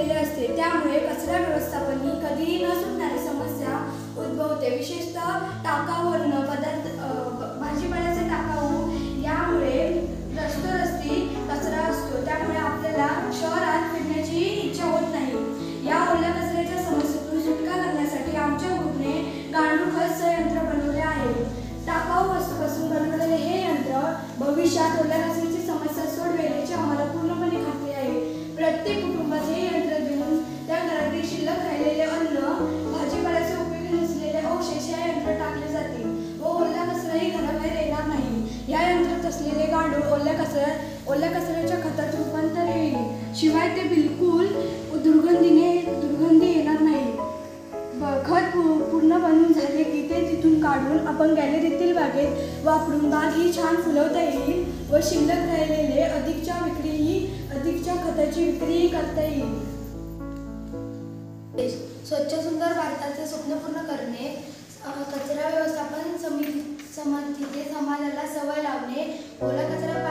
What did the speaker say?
बनलेले असते, त्यामुळे कचरा व्यवस्थापन ही कधीही न सुटणारी समस्या उद्भवते। विशेषतः टाकाऊवरून भाजीपाल्याचे टाकाऊ यामुळे रस्त्यारस्ती कचरा असतो, त्यामुळे आपल्याला शहरात फिरण्याची इच्छा होत नाही। या ओल्या कचऱ्याच्या समस्येतून सुटका करण्यासाठी आमच्या ग्रुपने गांडूळ खत संयंत्र बनवले आहे। टाकाऊ वस्तूपासून बनवलेले हे यंत्र भविष्यात ओल्या कचऱ्याची समस्या सोडवेल याची आम्हाला पूर्णपणे खात्री आहे। प्रत्येक कुटुंबात हे यंत्र देऊन त्या घरातील शिल्लक राहिलेले अन्न, भाजीपाल्याचे उपयोगी नसलेले अवशेष या यंत्रात टाकले जातील व ओला कचराही घराबाहेर येणार नाही। या यंत्रात असलेले गांडूळ ओल्या कचऱ्याच्या खतात रूपांतर येईल, शिवाय ते बिलकुल दुर्गंधी येणार नाही। खत पूर्ण बनून झाले की ते तिथून काढून आपण गॅलरीतील बागेत वापरून बाग ही छान फुलवता येईल व शिल्लक राहिलेले अधिकच्या खताची विक्रीही करता येईल। स्वच्छ सुंदर भारताचे स्वप्न पूर्ण करणे, कचरा व्यवस्थापन समितीचे समाजाला सवय लावणे, ओला कचरा